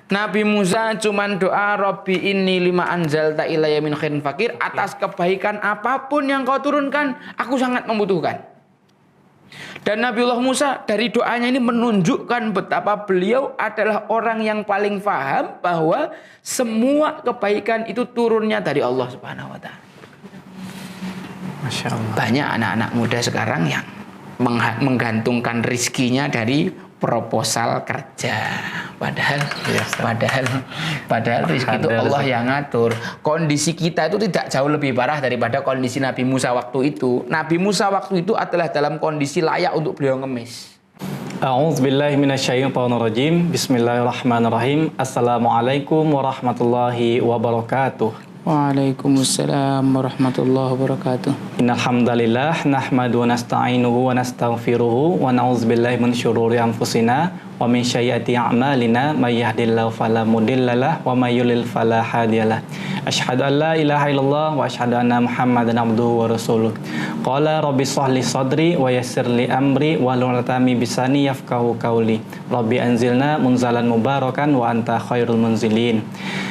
Nabi Musa cuman doa Rabbi inni lima anzalta ilayya min khairin fakir, atas kebaikan apapun yang kau turunkan aku sangat membutuhkan. Dan Nabiullah Musa dari doanya ini menunjukkan betapa beliau adalah orang yang paling paham bahwa semua kebaikan itu turunnya dari Allah Subhanahu wa taala. Masya Allah. Banyak anak-anak muda sekarang yang menggantungkan rizkinya dari proposal kerja, padahal rizki itu Allah yang ngatur. Kondisi kita itu tidak jauh lebih parah daripada kondisi Nabi Musa waktu itu. Nabi Musa waktu itu adalah dalam kondisi layak untuk beliau ngemis. A'udzubillahi minasyaitonirrajim. Bismillahirrahmanirrahim. Assalamualaikum warahmatullahi wabarakatuh. Waalaikumsalam warahmatullahi wabarakatuh. Innal hamdalillah nahmadu wa nasta'inuhu wa nastaghfiruhu wa na'udzubillahi min syururi anfusina wa min sayyiati a'malina may yahdihillahu fala mudhillalah wa may yudlil fala hadiyalah. Asyhadu an la ilaha illallah wa asyhadu anna Muhammadan abduhu wa rasuluh. Qala rabbi shrah li sadri wa yassir li amri wa hlul 'uqdatam min lisani yafqahu qawli. Rabbi anzilna munzalan mubarakan wa anta khairul munzilin.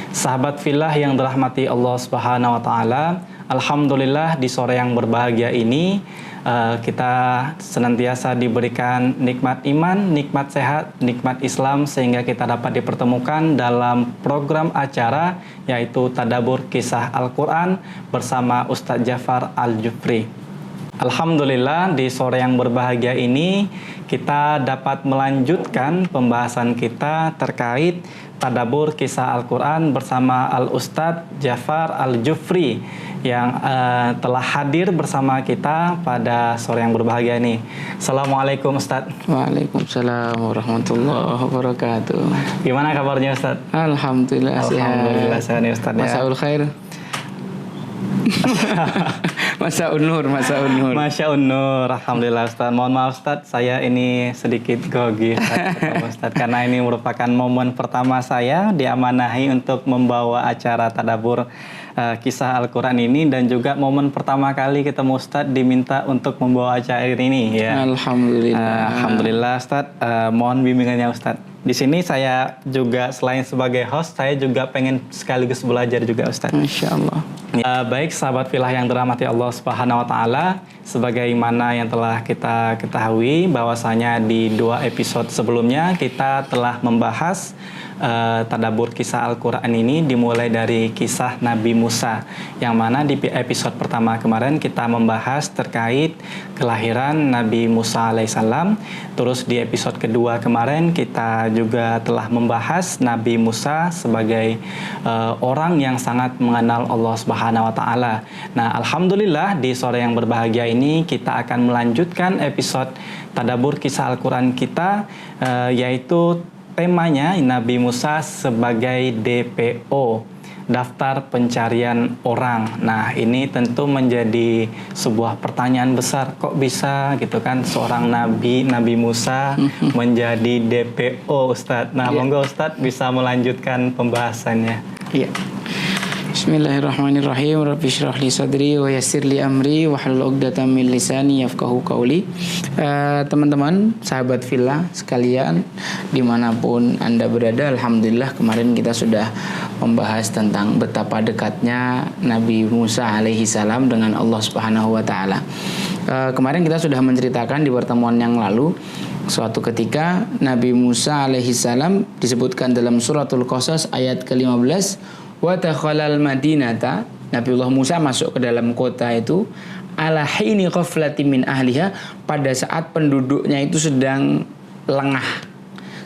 Sahabat fillah yang dirahmati Allah Subhanahu wa taala, alhamdulillah di sore yang berbahagia ini kita senantiasa diberikan nikmat iman, nikmat sehat, nikmat Islam sehingga kita dapat dipertemukan dalam program acara yaitu Tadabbur Kisah Al-Qur'an bersama Ustadz Jafar Al-Jufri. Alhamdulillah di sore yang berbahagia ini kita dapat melanjutkan pembahasan kita terkait Tadabbur Kisah Al-Quran bersama Al-Ustadz Jafar Al-Jufri yang telah hadir bersama kita pada sore yang berbahagia ini. Assalamualaikum Ustadz. Waalaikumsalam warahmatullahi wabarakatuh. Gimana kabarnya Ustadz? Alhamdulillah sehat. Alhamdulillah sehat nih Ustadz ya. Masaul khair. Masa unur. Masya unur. Alhamdulillah Ustadz. Mohon maaf Ustadz, saya ini sedikit grogi Ustadz karena ini merupakan momen pertama saya diamanahi untuk membawa acara Tadabbur Kisah Al-Quran ini dan juga momen pertama kali ketemu Ustadz diminta untuk membawa acara ini ya. Alhamdulillah Ustadz. Mohon bimbingannya Ustadz. Di sini saya juga selain sebagai host, saya juga pengen sekaligus belajar juga Ustadz. Insya Allah. Baik sahabat filah yang dirahmati Allah Subhanahu wa taala, sebagaimana yang telah kita ketahui bahwasanya di 2 episode sebelumnya kita telah membahas Tadabbur Kisah Al-Quran ini dimulai dari kisah Nabi Musa, yang mana di episode pertama kemarin kita membahas terkait kelahiran Nabi Musa alaihissalam. Terus di episode kedua kemarin kita juga telah membahas Nabi Musa sebagai orang yang sangat mengenal Allah Subhanahu wa taala. Nah, alhamdulillah di sore yang berbahagia ini kita akan melanjutkan episode Tadabbur Kisah Al-Quran kita, yaitu temanya Nabi Musa sebagai DPO, daftar pencarian orang. Nah, ini tentu menjadi sebuah pertanyaan besar. Kok bisa gitu kan seorang Nabi Musa menjadi DPO, Ustadz? Nah, monggo Ustadz bisa melanjutkan pembahasannya. Iya. Bismillahirrahmanirrahim. Rabbi shrah li sadri wa yassir li amri wahlul 'uqdatam min lisani yafqahu qawli. Teman-teman, sahabat fillah sekalian, dimanapun Anda berada, alhamdulillah kemarin kita sudah membahas tentang betapa dekatnya Nabi Musa alaihi salam dengan Allah Subhanahu wa taala. Kemarin kita sudah menceritakan di pertemuan yang lalu, suatu ketika Nabi Musa alaihi salam disebutkan dalam suratul Qasas ayat ke-15, wa takhalal madinata, Nabiullah Musa masuk ke dalam kota itu ala hini ghaflatin min ahliha, pada saat penduduknya itu sedang lengah,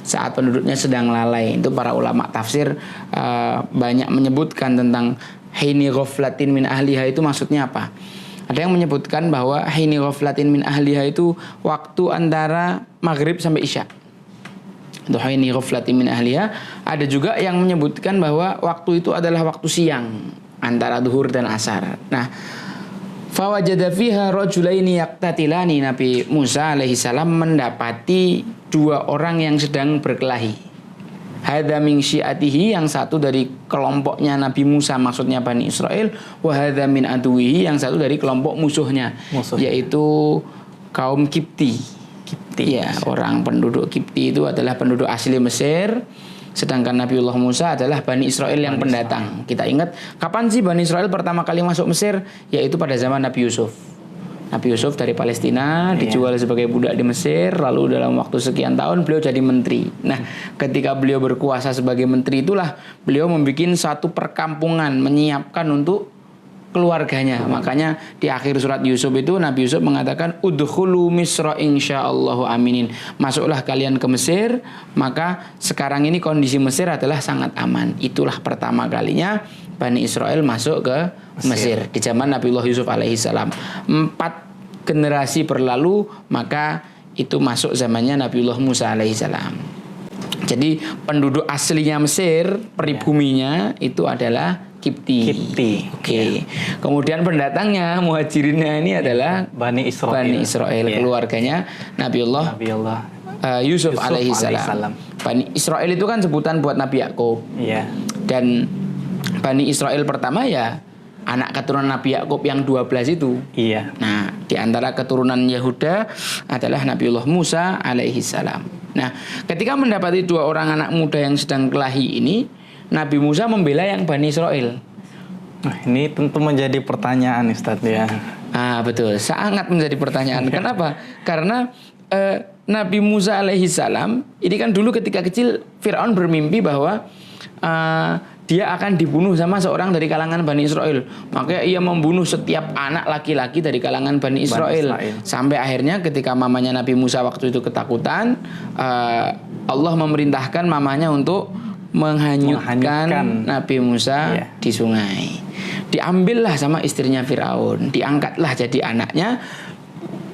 saat penduduknya sedang lalai. Itu para ulama tafsir banyak menyebutkan tentang hini ghaflatin min ahliha itu maksudnya apa. Ada yang menyebutkan bahwa hini ghaflatin min ahliha itu waktu antara maghrib sampai isya. Duhaini ghaflatin min ahliha. Ada juga yang menyebutkan bahwa waktu itu adalah waktu siang antara zuhur dan asar. Nah, fawajada fiha rajulaini yaqtatilani, Nabi Musa alaihi salam mendapati 2 orang yang sedang berkelahi. Hadza min syi'atihi, yang satu dari kelompoknya Nabi Musa, maksudnya Bani Israel, wa hadza min aduwihi, yang satu dari kelompok musuhnya. Yaitu kaum Kipti. Ya, orang penduduk Kipti itu adalah penduduk asli Mesir Sedangkan Nabiullah Musa adalah Bani Israel yang pendatang. Kita ingat kapan sih Bani Israel pertama kali masuk Mesir? Yaitu pada zaman Nabi Yusuf. Nabi Yusuf dari Palestina dijual sebagai budak di Mesir, lalu dalam waktu sekian tahun beliau jadi menteri. Nah, ketika beliau berkuasa sebagai menteri itulah beliau membuat satu perkampungan, menyiapkan untuk keluarganya. Makanya di akhir surat Yusuf itu Nabi Yusuf mengatakan udkhulu Misra insyaallahu aminin. Masuklah kalian ke Mesir, maka sekarang ini kondisi Mesir adalah sangat aman. Itulah pertama kalinya Bani Israel masuk ke Mesir di zaman Nabiullah Yusuf alaihissalam. 4 generasi berlalu, maka itu masuk zamannya Nabiullah Musa alaihissalam. Jadi penduduk aslinya Mesir, peribuminya itu adalah Kipti. Oke. Kemudian pendatangnya, muhajirinnya ini adalah Bani Israel. Keluarganya Nabiullah Yusuf alaihissalam. Bani Israel itu kan sebutan buat Nabi Yakub. Iya. Dan Bani Israel pertama ya anak keturunan Nabi Yakub yang 12 itu. Iya. Nah, di antara keturunan Yahuda adalah Nabiullah Musa alaihissalam. Nah, ketika mendapati 2 orang anak muda yang sedang kelahi ini, Nabi Musa membela yang Bani Israel. Nah, ini tentu menjadi pertanyaan Ustadz ya. Betul, sangat menjadi pertanyaan. Kenapa? Karena Nabi Musa alaihissalam ini kan dulu ketika kecil Fir'aun bermimpi bahwa dia akan dibunuh sama seorang dari kalangan Bani Israel. Makanya ia membunuh setiap anak laki-laki dari kalangan Bani Israel. Sampai akhirnya ketika mamanya Nabi Musa waktu itu ketakutan, Allah memerintahkan mamanya untuk menghanyutkan Nabi Musa di sungai. Diambillah sama istrinya Fir'aun, diangkatlah jadi anaknya.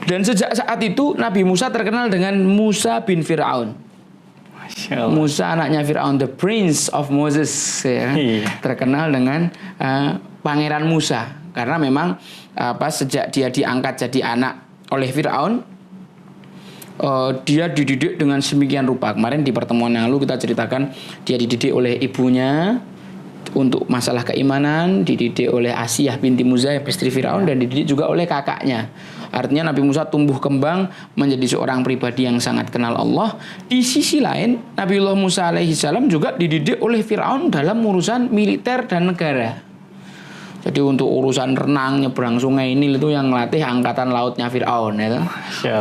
Dan sejak saat itu Nabi Musa terkenal dengan Musa bin Fir'aun. Musa anaknya Fir'aun, the prince of Moses ya. Terkenal dengan pangeran Musa karena memang sejak dia diangkat jadi anak oleh Fir'aun, dia dididik dengan sedemikian rupa. Kemarin di pertemuan yang lalu kita ceritakan dia dididik oleh ibunya untuk masalah keimanan, dididik oleh Asiyah binti Muzayyib istri Fir'aun, dan dididik juga oleh kakaknya. Artinya Nabi Musa tumbuh kembang menjadi seorang pribadi yang sangat kenal Allah. Di sisi lain Nabiullah Musa alaihissalam juga dididik oleh Fir'aun dalam urusan militer dan negara. Jadi untuk urusan renang, nyebrang sungai ini itu yang melatih angkatan lautnya Fir'aun ya.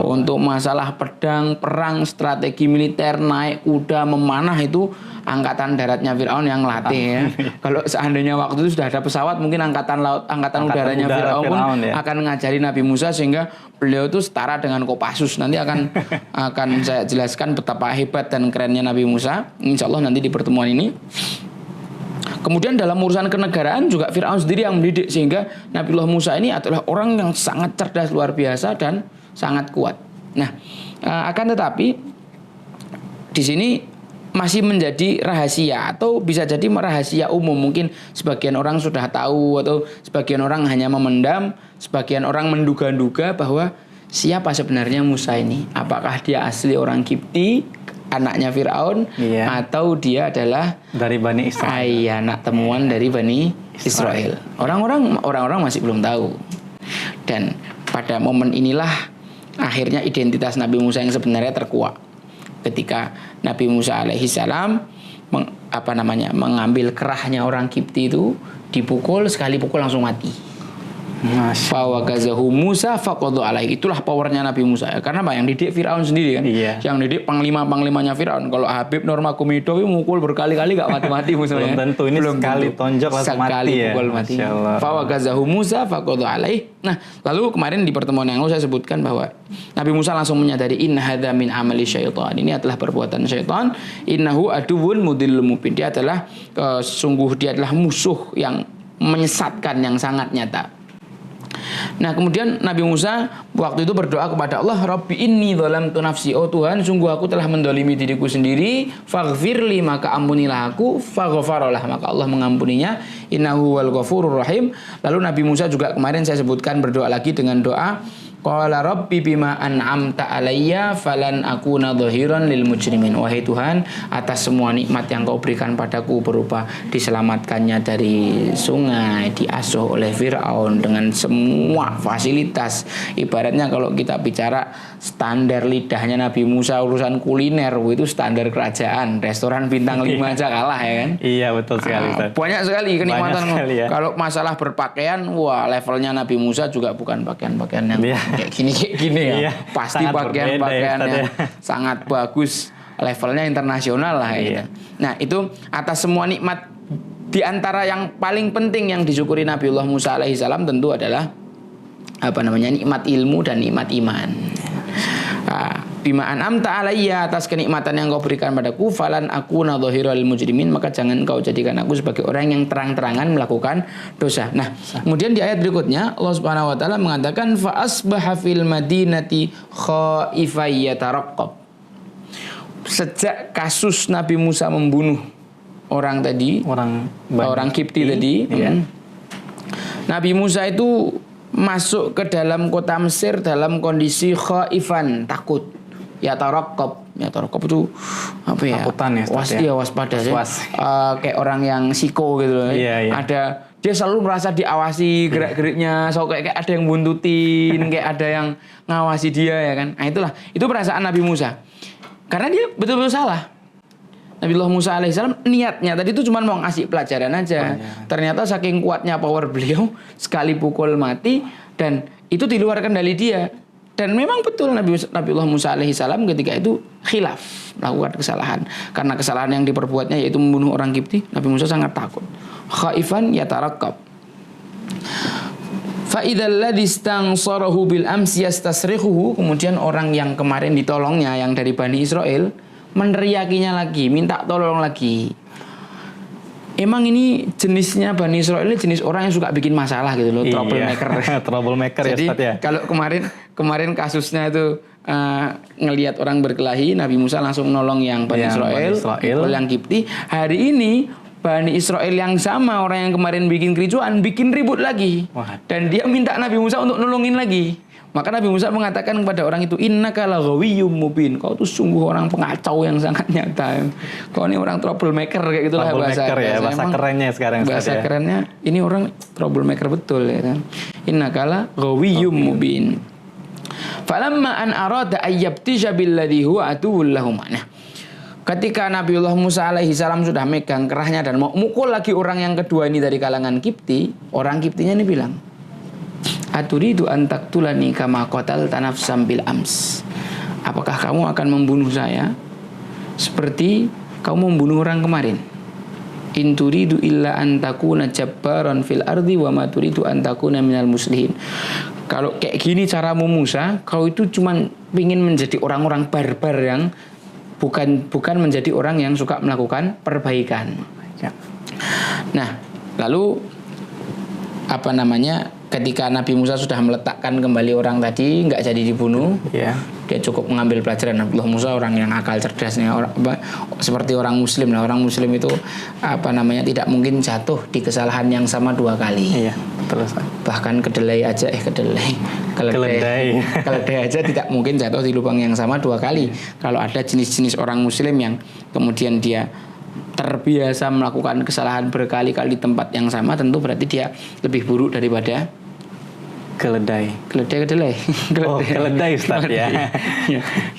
Untuk masalah pedang, perang, strategi militer, naik kuda, memanah itu angkatan daratnya Fir'aun yang latih ya. Kalau seandainya waktu itu sudah ada pesawat, mungkin angkatan udaranya Fir'aun pun akan ngajari Nabi Musa sehingga beliau itu setara dengan Kopassus. Nanti akan saya jelaskan betapa hebat dan kerennya Nabi Musa. Insya Allah nanti di pertemuan ini. Kemudian dalam urusan kenegaraan juga Fir'aun sendiri yang mendidik, sehingga Nabiullah Musa ini adalah orang yang sangat cerdas luar biasa dan sangat kuat. Nah, akan tetapi di sini masih menjadi rahasia atau bisa jadi rahasia umum. Mungkin sebagian orang sudah tahu atau sebagian orang hanya memendam, sebagian orang menduga-duga bahwa siapa sebenarnya Musa ini? Apakah dia asli orang Kipti, anaknya Fir'aun, atau dia adalah dari Bani Israel? Anak temuan dari Bani Israel. Orang-orang masih belum tahu. Dan pada momen inilah akhirnya identitas Nabi Musa yang sebenarnya terkuak. Ketika Nabi Musa alaihissalam mengambil kerahnya orang Kipti itu, dipukul, sekali pukul langsung mati. Fawakazahu Musa faqadu alaihi. Itulah powernya Nabi Musa ya. Karena yang didik Fir'aun sendiri kan. Yang didik panglima-panglimanya Fir'aun. Kalau Habib Nurmagomedov itu mukul berkali-kali gak mati-mati musuhnya. Belum tentu ini sekali tonjok langsung mati ya. Pukul mati. Fawakazahu Musa faqadu alaihi. Nah, lalu kemarin di pertemuan yang lalu saya sebutkan bahwa Nabi Musa langsung menyadari inna hadza min amali syaitan. Ini adalah perbuatan syaitan. Innahu aduwwun mudhillul mubin. Dia adalah dia adalah musuh yang menyesatkan yang sangat nyata. Nah, kemudian Nabi Musa waktu itu berdoa kepada Allah, Rabbi inni dzalamtu nafsi, oh Tuhan, sungguh aku telah mendolimi diriku sendiri, faghfirli, maka ampunilah aku, faghfaralah, maka Allah mengampuninya, innahu wal ghafurur rahim. Lalu Nabi Musa juga kemarin saya sebutkan berdoa lagi dengan doa Qala rabbi bima an'amta alayya falan akuna dhahiran lil mujrimin. Wahai Tuhan, atas semua nikmat yang Kau berikan padaku berupa diselamatkannya dari sungai, diasuh oleh Firaun dengan semua fasilitas. Ibaratnya kalau kita bicara standar lidahnya Nabi Musa urusan kuliner, itu standar kerajaan, restoran bintang 5 aja kalah ya kan? Iya, betul sekali, Ustaz. Banyak sekali kenikmatan. Banyak sekali, ya. Kalau masalah berpakaian, wah levelnya Nabi Musa juga bukan pakaian-pakaian yang kayak gini ya. Iya, Pasti pakaian-pakaiannya sangat bagus, levelnya internasional lah gitu. Nah, itu atas semua nikmat, di antara yang paling penting yang disyukuri Nabiullah Musa alaihissalam tentu adalah nikmat ilmu dan nikmat iman. Bima an'amta alayya, atas kenikmatan yang Kau berikan padaku, falan akuna dhahiral mujrimin, maka jangan Kau jadikan aku sebagai orang yang terang-terangan melakukan dosa. Nah, kemudian di ayat berikutnya Allah Subhanahu wa taala mengatakan fa asbaha fil madinati khaifan yataraqqab. Sejak kasus Nabi Musa membunuh orang tadi, orang Kipti tadi, Nabi Musa itu masuk ke dalam kota Mesir dalam kondisi khaifan, takut. Yataraqqab itu apa ya? Takutan ya, waspada ya. Kayak orang yang psiko gitu loh. Ada, dia selalu merasa diawasi gerak-geriknya, so kayak ada yang buntutin, kayak ada yang ngawasi dia ya kan. Nah, itu perasaan Nabi Musa. Karena dia betul-betul salah. Nabiullah Musa alaihissalam niatnya tadi itu cuma mau ngasih pelajaran aja. Ternyata saking kuatnya power beliau, sekali pukul mati, dan itu di luar kendali dia. Dan memang betul Nabiullah Musa alaihissalam ketika itu khilaf, melakukan kesalahan. Karena kesalahan yang diperbuatnya yaitu membunuh orang Kipti, Nabi Musa sangat takut. Khaifan yataraqqab. Fa idzal ladzi istansarahu bil amsi yastasrikhuhu, kemudian orang yang kemarin ditolongnya yang dari Bani Israel meneriakinya lagi, minta tolong lagi. Emang ini jenisnya Bani Israel ini jenis orang yang suka bikin masalah gitu loh, troublemaker. Troublemaker. Jadi, ya Ustaz ya. Kalau kemarin kasusnya itu ngelihat orang berkelahi, Nabi Musa langsung nolong yang Bani Israel, yang Kipti. Hari ini Bani Israel yang sama, orang yang kemarin bikin kericuan, bikin ribut lagi. Dan dia minta Nabi Musa untuk nolongin lagi. Maka Nabi Musa mengatakan kepada orang itu, innaka laghawiyyum mubin. Kau tuh sungguh orang pengacau yang sangat nyata. Kau ini orang troublemaker kayak gitulah bahasa kerennya sekarang. Bahasa kerennya ini orang troublemaker betul ya kan. Innaka laghawiyyum mubin. Falamma an arada ayyabtisha billadhi huwa atuwwul lahum. Nah, ketika Nabiullah Musa alaihissalam sudah megang kerahnya dan mau mukul lagi orang yang kedua ini dari kalangan Kipti, orang Kiptinya ini bilang, aturidu an taqtulani kama qatalta nafsan bil ams. Apakah kamu akan membunuh saya seperti kamu membunuh orang kemarin? In turidu illa an takuna jabbaran fil ardi wa ma turidu an takuna minal muslihin. Kalau kayak gini caramu Musa, kau itu cuman ingin menjadi orang-orang barbar yang bukan menjadi orang yang suka melakukan perbaikan. Nah, lalu ketika Nabi Musa sudah meletakkan kembali orang tadi, nggak jadi dibunuh, dia cukup mengambil pelajaran. Nabiullah Musa orang yang akal cerdasnya, seperti orang Muslim lah. Orang Muslim itu tidak mungkin jatuh di kesalahan yang sama 2 kali. Bahkan keledai aja tidak mungkin jatuh di lubang yang sama 2 kali. Kalau ada jenis-jenis orang Muslim yang kemudian dia terbiasa melakukan kesalahan berkali-kali di tempat yang sama, tentu berarti dia lebih buruk daripada keledai. Keledai Ustaz ya.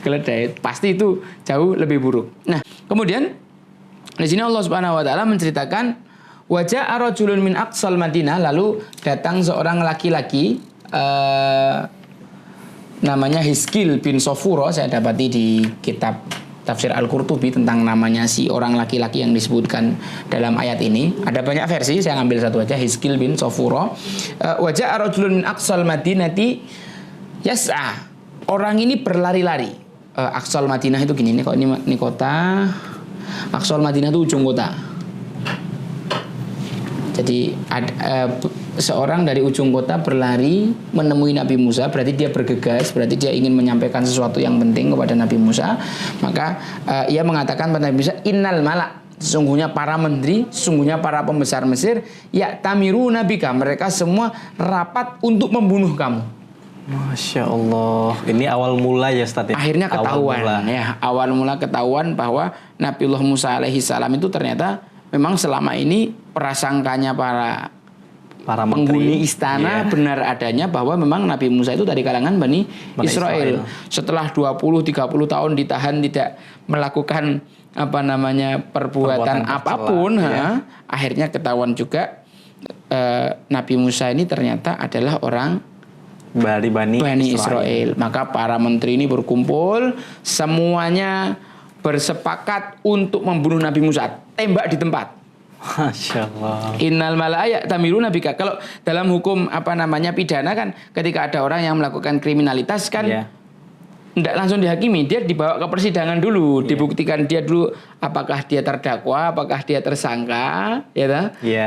Keledai pasti itu jauh lebih buruk. Nah, kemudian di sini Allah Subhanahu wa taala menceritakan wajaa rajulun min aqsal Madinah, lalu datang seorang laki-laki namanya Hiskil bin Sofuro. Saya dapati di kitab Tafsir Al-Qurtubi tentang namanya si orang laki-laki yang disebutkan dalam ayat ini. Ada banyak versi, saya ngambil satu aja. Hiskil bin Sofuro. Wajah rajulun min aqsal madinati yas'a. Orang ini berlari-lari. Aqsal Madinah itu gini, ini kota. Aqsal Madinah itu ujung kota. Jadi seorang dari ujung kota berlari menemui Nabi Musa, berarti dia bergegas, berarti dia ingin menyampaikan sesuatu yang penting kepada Nabi Musa. Maka ia mengatakan pada Nabi Musa, innal malak, sesungguhnya para menteri, sesungguhnya para pembesar Mesir, ya tamiru nabika, mereka semua rapat untuk membunuh kamu. Masya Allah. Ini awal mula ya Ustaz ya? Akhirnya ketahuan awal mula ketahuan bahwa Nabiullah Musa alaihi salam itu ternyata memang selama ini prasangkanya para penghuni istana benar adanya bahwa memang Nabi Musa itu dari kalangan Bani Israel. Setelah 20-30 tahun ditahan tidak melakukan perbuatan apapun, akhirnya ketahuan juga Nabi Musa ini ternyata adalah orang dari Bani Israel. Maka para menteri ini berkumpul, semuanya bersepakat untuk membunuh Nabi Musa, tembak di tempat. Masya Allah. Innal mala'aya tamiruna bika. Kalau dalam hukum pidana kan, ketika ada orang yang melakukan kriminalitas kan tidak langsung dihakimi, dia dibawa ke persidangan dulu, dibuktikan dia dulu apakah dia terdakwa, apakah dia tersangka,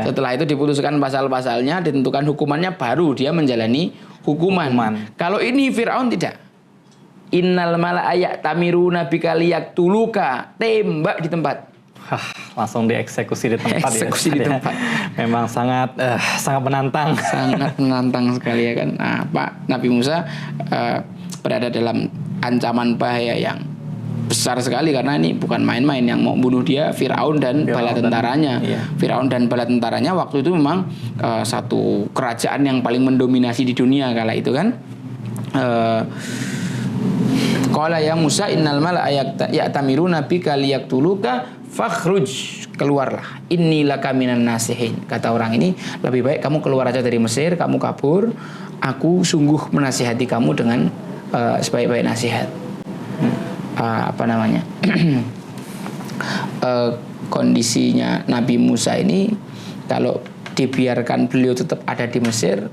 Setelah itu diputuskan pasal-pasalnya, ditentukan hukumannya, baru dia menjalani hukuman. Kalau ini Fir'aun tidak. Innal mala'aya tamiruna bika liyaktuluka, tembak di tempat. Langsung dieksekusi di tempat. Eksekusi di tempat. Memang sangat menantang. Sangat menantang sekali ya kan. Nah, Nabi Musa berada dalam ancaman bahaya yang besar sekali, karena ini bukan main-main. Yang mau bunuh dia Fir'aun dan bala tentaranya. Fir'aun dan bala tentaranya waktu itu memang satu kerajaan yang paling mendominasi di dunia kala itu kan. Qala ya Musa innal mala'a ya'tamiruna bika liyaktuluka fakhruj, keluarlah, inni laka minan nasihin. Kata orang ini, lebih baik kamu keluar aja dari Mesir, kamu kabur, aku sungguh menasihati kamu dengan sebaik-baik nasihat. Kondisinya Nabi Musa ini, kalau dibiarkan beliau tetap ada di Mesir,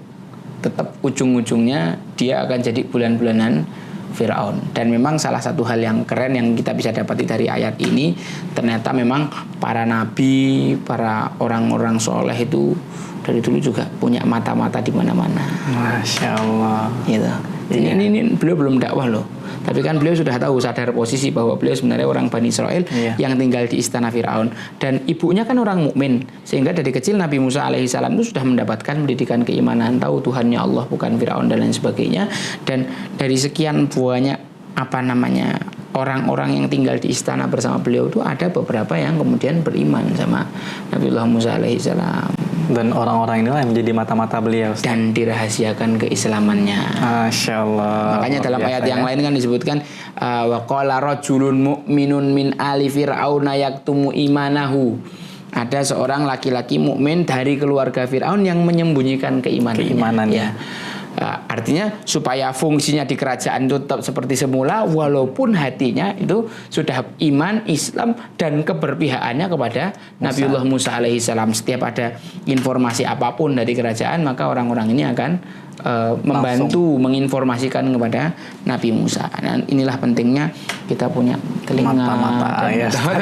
tetap ujung-ujungnya dia akan jadi bulan-bulanan Fir'aun. Dan memang salah satu hal yang keren yang kita bisa dapati dari ayat ini, ternyata memang para nabi, para orang-orang soleh itu dari dulu juga punya mata-mata di mana-mana. Masya Allah. Gitu. Ini beliau belum dakwah loh, tapi kan beliau sudah tahu, sadar posisi bahwa beliau sebenarnya orang Bani Israel yang tinggal di istana Fir'aun, dan ibunya kan orang mukmin, sehingga dari kecil Nabi Musa alaihissalam itu sudah mendapatkan pendidikan keimanan, tahu Tuhannya Allah bukan Fir'aun dan lain sebagainya. Dan dari sekian banyak orang-orang yang tinggal di istana bersama beliau itu ada beberapa yang kemudian beriman sama Nabiullah Musa alaihissalam. Dan orang-orang inilah yang menjadi mata-mata beliau, Ustaz. Dan dirahasiakan keislamannya. Masya Allah. Makanya dalam ayat yang lain kan disebutkan wa qala rajulun mu'minun min ali fir'auna yaktumu imanahu. Ada seorang laki-laki mukmin dari keluarga Fir'aun yang menyembunyikan keimanannya. Artinya supaya fungsinya di kerajaan itu tetap seperti semula, walaupun hatinya itu sudah iman, Islam, dan keberpihakannya kepada Nabiullah Musa alaihissalam. Setiap ada informasi apapun dari kerajaan, maka orang-orang ini akan membantu menginformasikan kepada Nabi Musa. Dan inilah pentingnya kita punya telinga, mata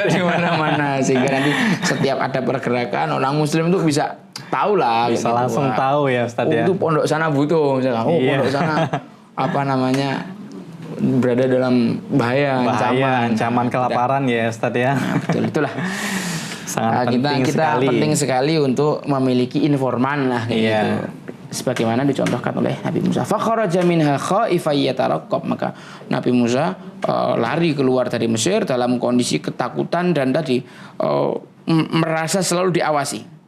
di mana-mana, sehingga nanti setiap ada pergerakan orang Muslim itu bisa tahu lah, bisa gitu, langsung tahu ya Ustaz ya. Itu pondok sana butuh, misalnya, pondok sana berada dalam bahaya ancaman kelaparan ya Ustaz ya. Nah, betul itulah. Sangat kita penting sekali untuk memiliki informan lah gitu. Sebagaimana dicontohkan oleh Nabi Musa. Fakharaja minha khaifan yataraqqab, maka Nabi Musa lari keluar dari Mesir dalam kondisi ketakutan dan tadi merasa selalu diawasi.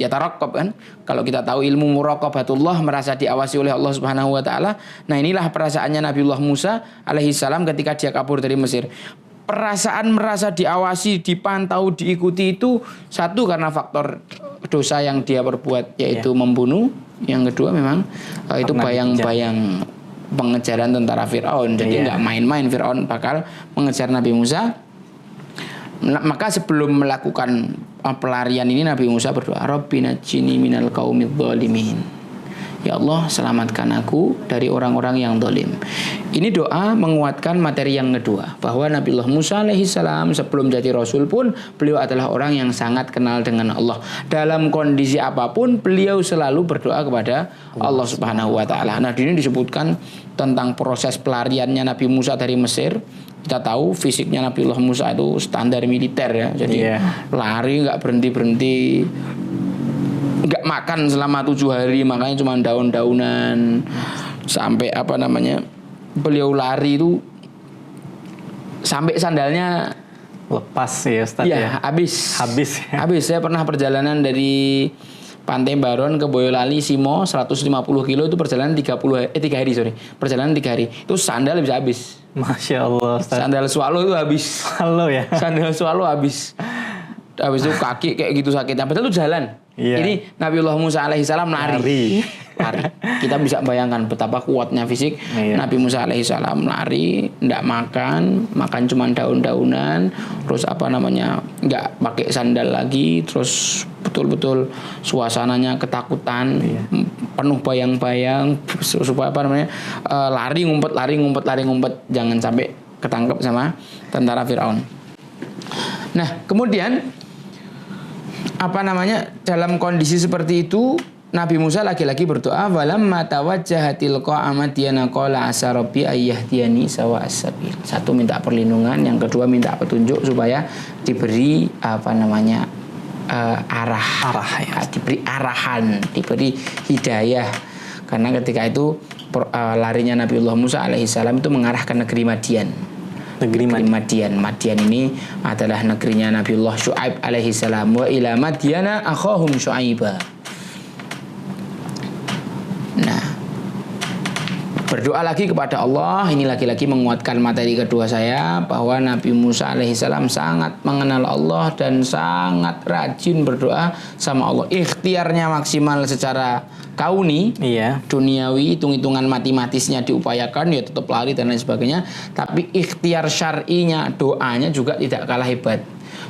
Ya taraqqab kan. Kalau kita tahu ilmu muraqabatullah, merasa diawasi oleh Allah Subhanahu wa taala. Nah, inilah perasaannya Nabiullah Musa alaihi salam ketika dia kabur dari Mesir. Perasaan merasa diawasi, dipantau, diikuti itu satu karena faktor dosa yang dia perbuat, yaitu membunuh. Yang kedua memang itu bayang-bayang pengejaran tentara Fir'aun. Jadi nggak main-main Fir'aun bakal mengejar Nabi Musa. Maka sebelum melakukan pelarian ini Nabi Musa berdoa, Rabbi najjini minal qaumidz dzalimin. Ya Allah, selamatkan aku dari orang-orang yang zalim. Ini doa menguatkan materi yang kedua, bahwa Nabiullah Musa alaihissalam sebelum jadi Rasul pun beliau adalah orang yang sangat kenal dengan Allah. Dalam kondisi apapun beliau selalu berdoa kepada Allah Subhanahu wa taala. Nah, di sini disebutkan tentang proses pelariannya Nabi Musa dari Mesir. Kita tahu fisiknya Nabiullah Musa itu standar militer ya. Jadi lari nggak berhenti-berhenti. nggak makan selama 7 hari, makanya cuma daun-daunan. Sampai beliau lari itu sampai sandalnya Lepas ya Ustaz ya, ya. habis. Ya. Habis. Saya pernah perjalanan dari Pantai Baron ke Boyolali Simo 150 kilo, itu perjalanan 3 hari, sorry. Perjalanan 3 hari. Itu sandal bisa habis. Masya Allah Ustaz. Sandal swallow itu habis. Halo ya. Sandal swallow habis. Habis itu kaki kayak gitu sakitnya. Padahal itu jalan. Iya. Ini Nabiullah Musa alaihissalam lari. Lari. Kita bisa bayangkan betapa kuatnya fisik. Iya. Nabi Musa alaihissalam lari, enggak makan cuma daun-daunan, terus enggak pakai sandal lagi, terus betul-betul suasananya ketakutan, Iya. penuh bayang-bayang, supaya lari ngumpet, jangan sampai ketangkep sama tentara Firaun. Nah, kemudian dalam kondisi seperti itu Nabi Musa lagi-lagi berdoa, walamma tawajjaha tilqa Madyana qala asa rabbi ayyahdiyani sawa'as sabil. Satu, minta perlindungan, yang kedua minta petunjuk supaya diberi arah ya, diberi arahan, diberi hidayah. Karena ketika itu larinya Nabiullah Musa alaihissalam itu mengarah ke negeri Madian. Negeri Madian. Madian ini adalah negerinya Nabiullah Syu'aib alaihissalam. Wa ila Madyana akhahum Syu'aiba. Nah, berdoa lagi kepada Allah. Ini lagi-lagi menguatkan materi kedua saya, bahwa Nabi Musa alaihissalam sangat mengenal Allah dan sangat rajin berdoa sama Allah. Ikhtiarnya maksimal secara kauni, iya, duniawi, hitung-hitungan matematisnya diupayakan, ya tetap lari dan lain sebagainya. Tapi ikhtiar syar'inya, doanya juga tidak kalah hebat.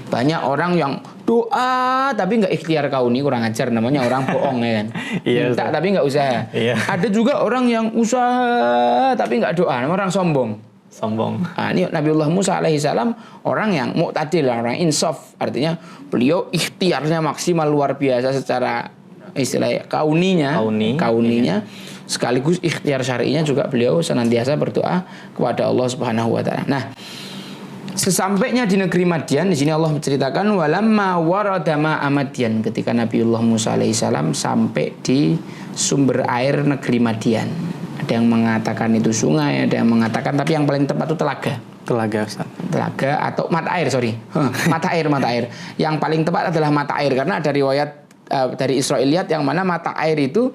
Banyak orang yang doa tapi nggak ikhtiar kauni, kurang ajar, namanya orang bohong ya kan. Iya, minta tapi nggak usaha. Iya. Ada juga orang yang usaha tapi nggak doa, namanya orang sombong. Nah, ini Nabiullah Musa alaihissalam orang yang mu'tadil, orang insaf, artinya beliau ikhtiarnya maksimal luar biasa secara istilah kauninya, iya. Sekaligus ikhtiar syar'inya juga beliau senantiasa berdoa kepada Allah Subhanahu wa taala. Nah, sesampainya di negeri Madian, di sini Allah menceritakan walamma warada ma'a Madian, ketika Nabiullah Musa alaihissalam sampai di sumber air negeri Madian. Ada yang mengatakan itu sungai, ada yang mengatakan, tapi yang paling tepat itu telaga. Telaga atau mata air, sorry. Mata air. Yang paling tepat adalah mata air, karena ada riwayat dari Israiliyat yang mana mata air itu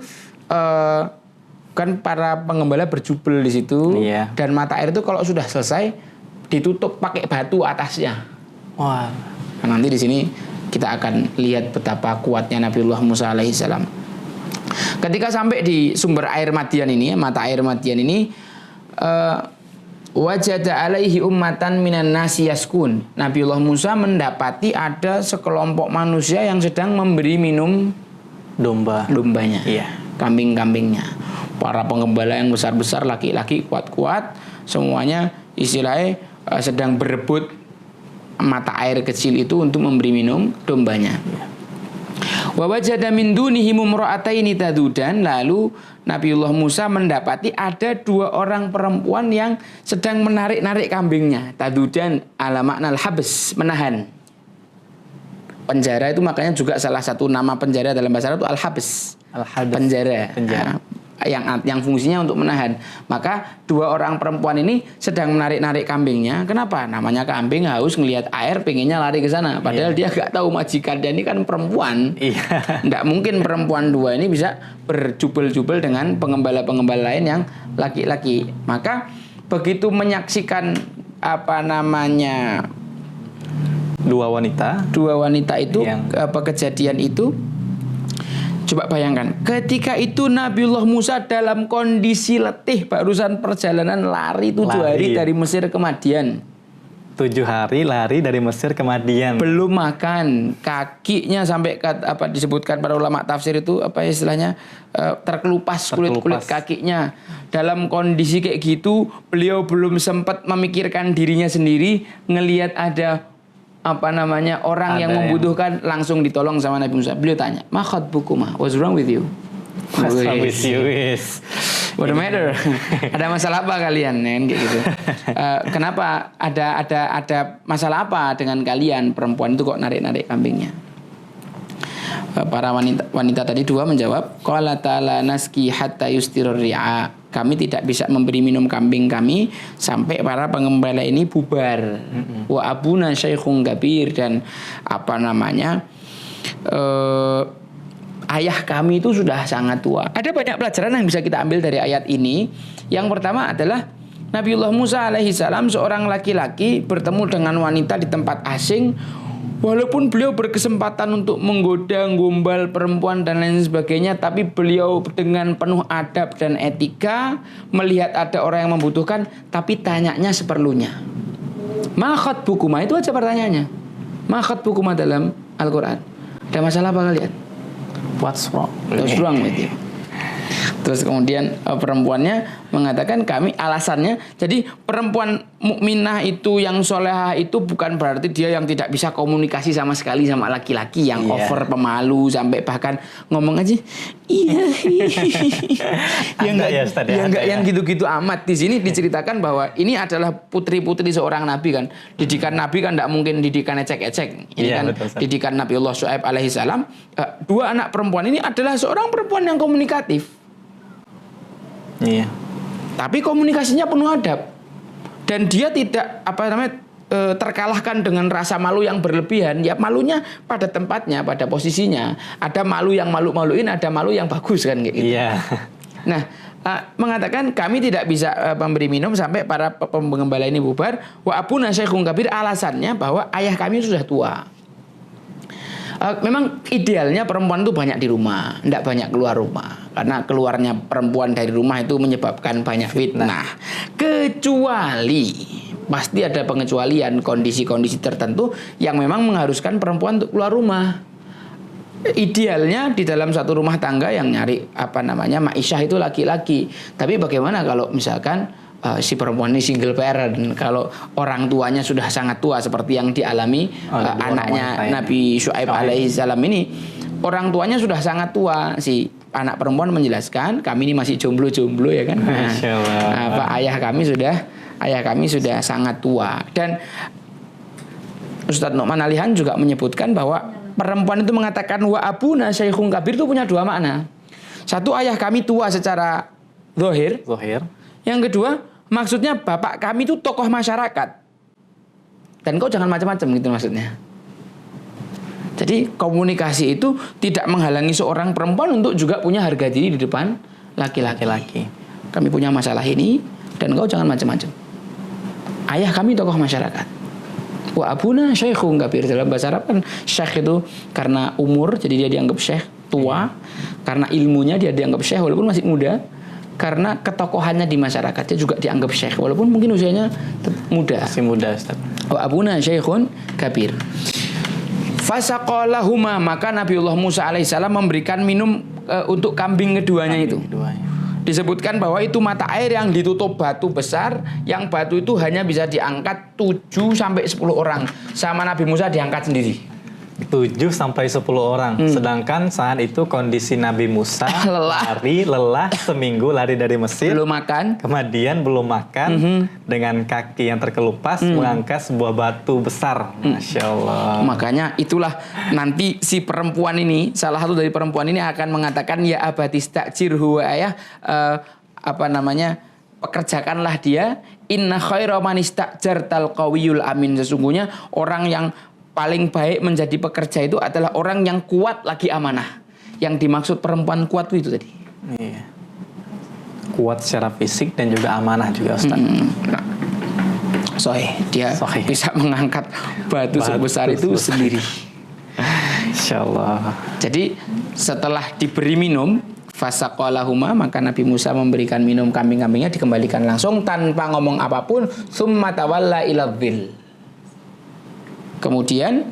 kan para pengembala berjubel di situ, iya. Dan mata air itu kalau sudah selesai ditutup pakai batu atasnya. Wah. Nah, nanti di sini kita akan lihat betapa kuatnya Nabiullah Musa alaihissalam. Ketika sampai di sumber air Madian ini, mata air Madian ini, wajada alaihi ummatan minan nasi yaskun. Nabiullah Musa mendapati ada sekelompok manusia yang sedang memberi minum dombanya, iya. Kambing-kambingnya. Para pengembala yang besar-besar, laki-laki kuat-kuat, semuanya istilahnya sedang berebut mata air kecil itu untuk memberi minum dombanya. Wa wajada min dunihim imra'ataini tadudan. Lalu Nabiullah Musa mendapati ada 2 orang perempuan yang sedang menarik-narik kambingnya. Tadudan ala makna al-habs, menahan. Penjara itu makanya juga salah satu nama penjara dalam bahasa Arab itu al-habs. Penjara. Nah, yang fungsinya untuk menahan. Maka 2 orang perempuan ini sedang menarik-narik kambingnya. Kenapa? Namanya kambing haus ngelihat air, pengennya lari ke sana. Padahal dia gak tahu majikannya ini kan perempuan. Iya. Nggak mungkin perempuan 2 ini bisa berjubel-jubel dengan pengembala-pengembala lain yang laki-laki. Maka begitu menyaksikan 2 wanita itu kejadian itu, coba bayangkan, ketika itu Nabiullah Musa dalam kondisi letih, barusan perjalanan lari 7 hari dari Mesir ke Madian. 7 hari lari dari Mesir ke Madian. Belum makan, kakinya sampai disebutkan para ulama tafsir itu istilahnya terkelupas kulit kakinya. Dalam kondisi kayak gitu, beliau belum sempat memikirkan dirinya sendiri, ngelihat ada orang yang membutuhkan, langsung ditolong sama Nabi Musa. Beliau tanya, "Ma khatbukuma? What's wrong with you?" What's wrong with you? What the matter? Ada masalah apa kalian? Kayak gitu. Kenapa ada masalah apa dengan kalian? Perempuan itu kok narik-narik kambingnya? Para wanita tadi dua menjawab, qala ta'ala naski hatta yustirur ri'a. Kami tidak bisa memberi minum kambing kami sampai para pengembala ini bubar. Wa abuna syaikhun kabir, dan apa namanya? Ayah kami itu sudah sangat tua. Ada banyak pelajaran yang bisa kita ambil dari ayat ini. Yang pertama adalah Nabiullah Musa alaihi salam, seorang laki-laki bertemu dengan wanita di tempat asing. Walaupun beliau berkesempatan untuk menggoda, gombal perempuan dan lain sebagainya, tapi beliau dengan penuh adab dan etika melihat ada orang yang membutuhkan, tapi tanyanya seperlunya. Ma khatbukuma, itu aja pertanyaannya. Ma khatbukuma dalam Al-Quran. Ada masalah apa kalian? What's wrong? What's wrong with you? Terus kemudian perempuannya mengatakan kami, alasannya, jadi perempuan mukminah itu yang solehah itu bukan berarti dia yang tidak bisa komunikasi sama sekali sama laki-laki yang over pemalu sampai bahkan ngomong aja yang gitu-gitu amat. Di sini diceritakan bahwa ini adalah putri-putri seorang nabi kan. Didikan nabi kan tidak mungkin didikan ecek-ecek. Ini kan betul, didikan Nabiullah Syuaib alaihi salam. Dua anak perempuan ini adalah seorang perempuan yang komunikatif. Iya. Tapi komunikasinya penuh adab, dan dia tidak terkalahkan dengan rasa malu yang berlebihan. Ya, malunya pada tempatnya, pada posisinya. Ada malu yang malu-maluin, ada malu yang bagus kan kayak gitu. Iya. Nah, mengatakan kami tidak bisa memberi minum sampai para pengembala ini bubar. Wa abuna syaikhun kabir, alasannya bahwa ayah kami sudah tua. Memang idealnya perempuan itu banyak di rumah, tidak banyak keluar rumah. Karena keluarnya perempuan dari rumah itu menyebabkan banyak fitnah. Kecuali, pasti ada pengecualian, kondisi-kondisi tertentu yang memang mengharuskan perempuan untuk keluar rumah. Idealnya di dalam satu rumah tangga yang nyari ma'isyah itu laki-laki. Tapi bagaimana kalau misalkan si perempuan ini single parent, kalau orang tuanya sudah sangat tua seperti yang dialami anaknya Nabi Syuaib alaihi salam ini, orang tuanya sudah sangat tua. Si anak perempuan menjelaskan, kami ini masih jomblo-jomblo ya kan. Ayah kami sudah sangat tua. Dan Ustadz Nu'man Alihan juga menyebutkan bahwa perempuan itu mengatakan wa abuna syaikhun kabir itu punya dua makna. Satu, ayah kami tua secara zahir. Yang kedua, maksudnya bapak kami itu tokoh masyarakat. Dan kau jangan macam-macam gitu maksudnya. Jadi komunikasi itu tidak menghalangi seorang perempuan untuk juga punya harga diri di depan laki-laki. Kami punya masalah ini dan kau jangan macam-macam. Ayah kami tokoh masyarakat. Wa abuna syaikhun kabir. Dalam bahasa Arab kan syekh itu karena umur jadi dia dianggap syekh tua. Karena ilmunya dia dianggap syekh walaupun masih muda. Karena ketokohannya di masyarakatnya juga dianggap syekh walaupun mungkin usianya muda. Masih muda, Ustaz. Wa abuna syaikhun kabir. Fasaqalahuma, maka Nabiullah Musa alaihissalam memberikan minum untuk kambing keduanya itu. Disebutkan bahwa itu mata air yang ditutup batu besar, yang batu itu hanya bisa diangkat 7 sampai 10 orang. Sama Nabi Musa diangkat sendiri. 7 sampai 10 orang. Sedangkan saat itu kondisi Nabi Musa lelah seminggu lari dari Mesir, belum makan, kemudian belum makan, dengan kaki yang terkelupas mengangkat sebuah batu besar. Masya Allah. Makanya itulah nanti si perempuan ini, salah satu dari perempuan ini akan mengatakan ya abatistajirhu wa ayah, pekerjakanlah dia, inna khaira man istajartal qawiyul amin. Sesungguhnya orang yang paling baik menjadi pekerja itu adalah orang yang kuat lagi amanah. Yang dimaksud perempuan kuat itu tadi. Iya. Kuat secara fisik dan juga amanah juga, Ustaz. Dia bisa mengangkat batu sebesar itu sendiri. Insyaallah. Jadi setelah diberi minum, fasaqalahuma, maka Nabi Musa memberikan minum kambing-kambingnya, dikembalikan langsung tanpa ngomong apapun. Tsumma tawalla ila dhil. Kemudian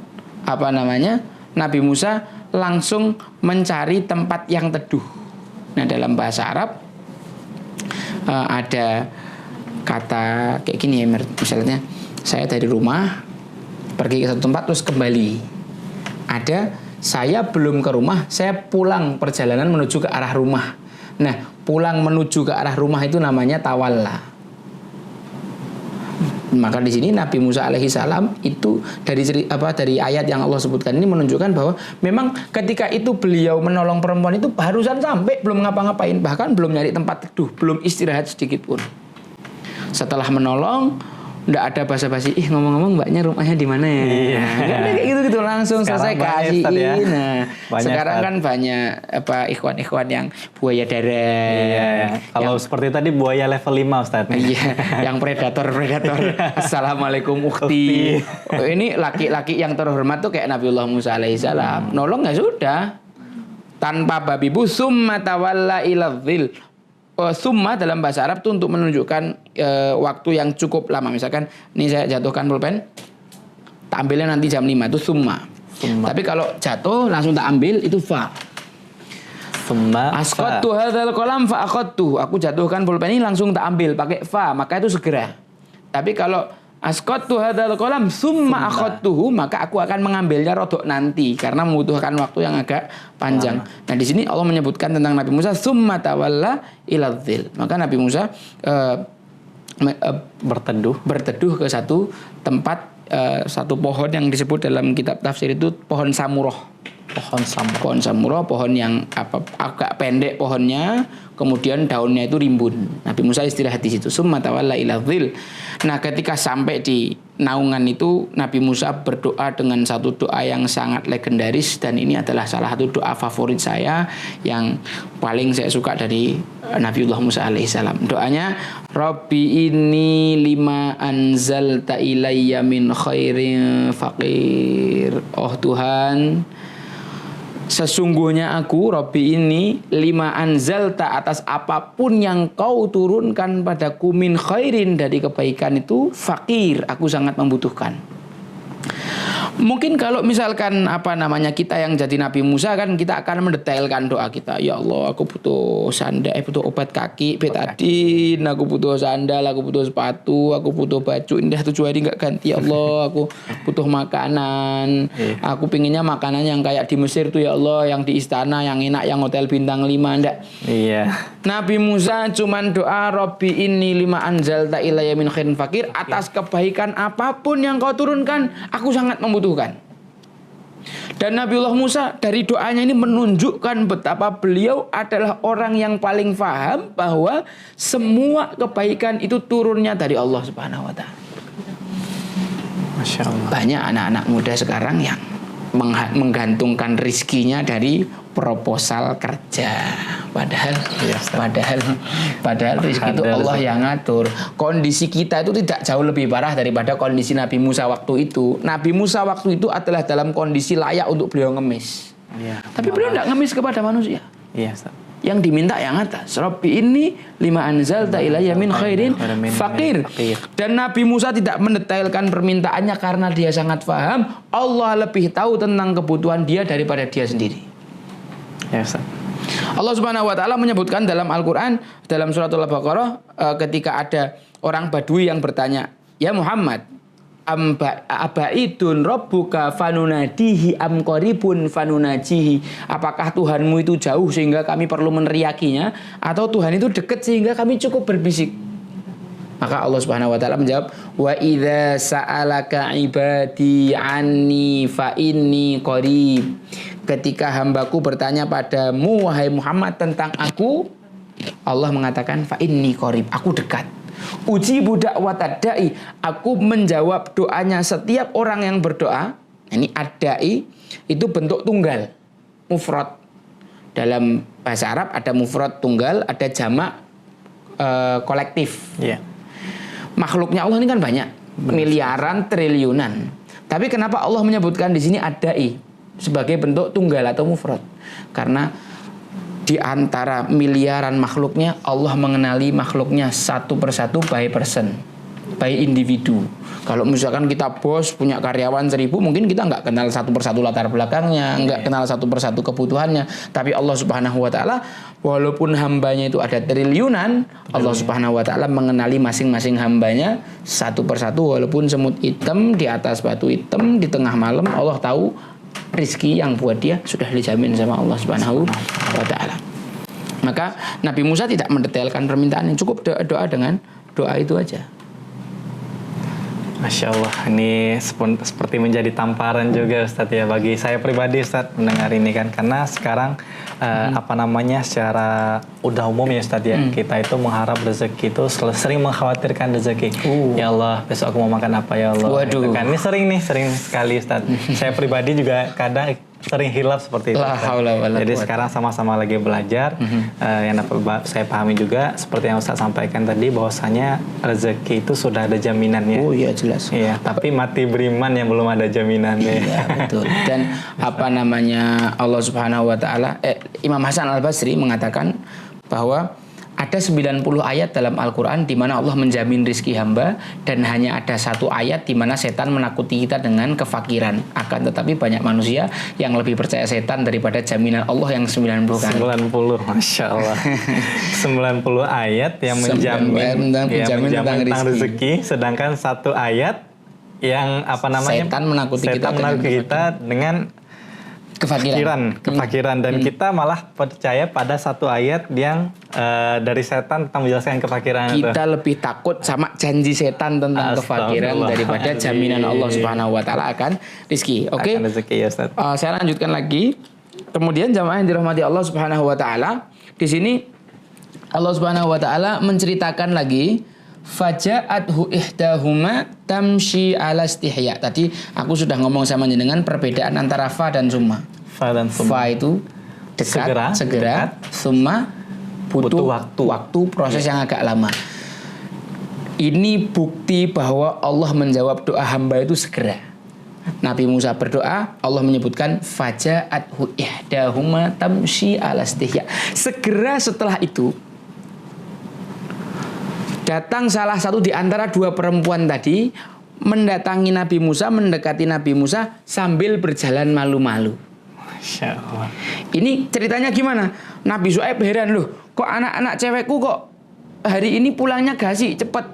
Nabi Musa langsung mencari tempat yang teduh. Nah, dalam bahasa Arab ada kata kayak gini ya, misalnya saya dari rumah pergi ke satu tempat terus kembali. Ada saya belum ke rumah, saya pulang perjalanan menuju ke arah rumah. Nah, pulang menuju ke arah rumah itu namanya tawalla. Maka di sini Nabi Musa alaihi salam itu dari ayat yang Allah sebutkan ini menunjukkan bahwa memang ketika itu beliau menolong perempuan itu barusan sampai, belum ngapa-ngapain, bahkan belum nyari tempat teduh, belum istirahat sedikit pun. Setelah menolong, nggak ada basa-basi, ngomong-ngomong mbaknya rumahnya di mana ya? Iya. Kayak gitu langsung selesai kasihin. Ya. Nah, sekarang kan banyak ikhwan-ikhwan yang buaya darah. Iya. Kalau seperti tadi buaya level 5 Ustaz. Iya, yang predator. Assalamualaikum ukhti. Ini laki-laki yang terhormat tuh kayak Nabiullah Musa alaihissalam. Nolong ya sudah. Tanpa babi bu summa tawalla ila dhil. Summa dalam bahasa Arab itu untuk menunjukkan waktu yang cukup lama. Misalkan ini saya jatuhkan pulpen, tak ambilnya nanti jam 5 itu summa. Tapi kalau jatuh langsung tak ambil itu fa. Summa asqattu hadzal qalam fa aqattu. Aku jatuhkan pulpen ini langsung tak ambil pakai fa, maka itu segera. Tapi kalau asqattu hadzal qalam summa aqattuhu, maka aku akan mengambilnya rodok nanti karena membutuhkan waktu yang agak panjang. Nah, di sini Allah menyebutkan tentang Nabi Musa summa tawalla ila dzil. Maka Nabi Musa berteduh ke satu tempat, satu pohon yang disebut dalam kitab tafsir itu pohon samuroh. Pohon samuroh, pohon yang agak pendek pohonnya, kemudian daunnya itu rimbun. Nabi Musa istirahat di situ. Summa tawalla ila dzil. Nah, ketika sampai di naungan itu, Nabi Musa berdoa dengan satu doa yang sangat legendaris, dan ini adalah salah satu doa favorit saya yang paling saya suka dari Nabiullah Musa alaihissalam. Doanya, Rabbi inni lima anzalta ilayya min khairin faqir. Oh Tuhan, sesungguhnya aku, Rabbi ini, lima anzalta atas apapun yang kau turunkan padaku min khairin dari kebaikan itu, fakir, aku sangat membutuhkan. Mungkin kalau misalkan kita yang jadi Nabi Musa kan kita akan mendetailkan doa kita. Ya Allah, aku butuh sandal, butuh obat kaki, betadin, aku butuh sandal, aku butuh sepatu, aku butuh baju, ini dah 7 hari nggak ganti. Ya Allah, aku butuh makanan. Aku pinginnya makanan yang kayak di Mesir tuh ya Allah, yang di istana, yang enak, yang hotel bintang 5 ndak. Iya. Nabi Musa cuman doa Rabbi inni lima anzalta ilayya min khairin fakir, atas kebaikan apapun yang kau turunkan aku sangat membutuhkan. Dan Nabiullah Musa dari doanya ini menunjukkan betapa beliau adalah orang yang paling paham bahwa semua kebaikan itu turunnya dari Allah Subhanahu wa taala. Masya Allah. Banyak anak-anak muda sekarang yang menggantungkan rizkinya dari proposal kerja. Padahal rezeki itu Allah yang ngatur. Kondisi kita itu tidak jauh lebih parah daripada kondisi Nabi Musa waktu itu. Nabi Musa waktu itu adalah dalam kondisi layak untuk beliau ngemis. Ya, tapi beliau tidak ngemis kepada manusia. Iya, yang diminta yang atas. Rabbi ini lima anzalta ilayya min khairin fakir. Dan Nabi Musa tidak mendetailkan permintaannya karena dia sangat paham Allah lebih tahu tentang kebutuhan dia daripada dia sendiri. Ya, Allah Subhanahu wa taala menyebutkan dalam Al-Qur'an dalam surat Al-Baqarah ketika ada orang Badui yang bertanya, "Ya Muhammad, abaidun rabbuka fanunadihi am qaribun fanunajihi?" Apakah Tuhanmu itu jauh sehingga kami perlu meneriakinya, atau Tuhan itu dekat sehingga kami cukup berbisik? Maka Allah Subhanahu wa taala menjawab, "Wa idza sa'alaka ibadi anni fa inni qarib." Ketika hambaku bertanya padamu wahai Muhammad tentang aku, Allah mengatakan fa inni qarib, aku dekat. Ujibu da'watad da'i, aku menjawab doanya setiap orang yang berdoa. Ini ad-da'i itu bentuk tunggal, mufrad. Dalam bahasa Arab ada mufrad tunggal, ada jamak kolektif. Yeah. Makhluknya Allah ini kan banyak, miliaran, triliunan. Tapi kenapa Allah menyebutkan di sini ad-da'i sebagai bentuk tunggal atau mufrad? Karena di antara miliaran makhluknya Allah mengenali makhluknya satu persatu by person, by individu. Kalau misalkan kita bos punya karyawan 1000, mungkin kita nggak kenal satu persatu latar belakangnya, nggak kenal satu persatu kebutuhannya. Tapi Allah Subhanahu wa taala walaupun hambanya itu ada triliunan, Allah Subhanahu wa taala mengenali masing-masing hambanya satu persatu. Walaupun semut hitam di atas batu hitam di tengah malam, Allah tahu rizki yang buat dia sudah dijamin sama Allah Subhanahu wa ta'ala. Maka Nabi Musa tidak mendetailkan permintaannya, cukup doa dengan doa itu aja. Masya Allah, ini seperti menjadi tamparan juga Ustadz ya bagi saya pribadi Ustadz mendengar ini kan, karena sekarang secara udah umum ya Ustadz ya, kita itu mengharap rezeki itu sering mengkhawatirkan rezeki. Ya Allah, besok aku mau makan apa ya Allah. Waduh. Gitu kan. Ini sering sekali Ustadz. Saya pribadi juga kadang sering hilaf seperti itu. Jadi sekarang sama-sama lagi belajar. Yang dapat saya pahami juga seperti yang Ustadz sampaikan tadi, bahwasanya rezeki itu sudah ada jaminannya. Oh iya jelas. Iya, tapi mati beriman yang belum ada jaminannya. Iya betul. Dan Allah Subhanahu Wa Taala, Imam Hasan Al Basri mengatakan bahwa ada 90 ayat dalam Al-Quran di mana Allah menjamin rizki hamba, dan hanya ada satu ayat di mana setan menakuti kita dengan kefakiran. Akan tetapi banyak manusia yang lebih percaya setan daripada jaminan Allah yang 90 kali. 90, Masya Allah. 90 ayat yang menjamin tentang rezeki, sedangkan satu ayat yang setan menakuti kita dengan kefakiran, dan kita malah percaya pada satu ayat yang dari setan tentang menjelaskan kefakiran. Kita lebih takut sama janji setan tentang kefakiran daripada jaminan Allah Subhanahu Wa Taala akan rizki. Oke. Ya, saya lanjutkan lagi. Kemudian jamaah yang dirahmati Allah Subhanahu Wa Taala, di sini Allah Subhanahu Wa Taala menceritakan lagi, faja'athu ihdahuma tamshi ala istihya. Tadi aku sudah ngomong sama jenengan perbedaan antara fa dan summa. Fa itu dekat, segera. Summa butuh waktu proses yang agak lama. Ini bukti bahwa Allah menjawab doa hamba itu segera. Nabi Musa berdoa, Allah menyebutkan faja'athu ihdahuma tamshi ala istihya. Segera setelah itu datang salah satu di antara dua perempuan tadi, mendatangi Nabi Musa, mendekati Nabi Musa sambil berjalan malu-malu. Masya Allah. Ini ceritanya gimana? Nabi Syuaib heran, loh kok anak-anak cewekku kok hari ini pulangnya gasi cepet,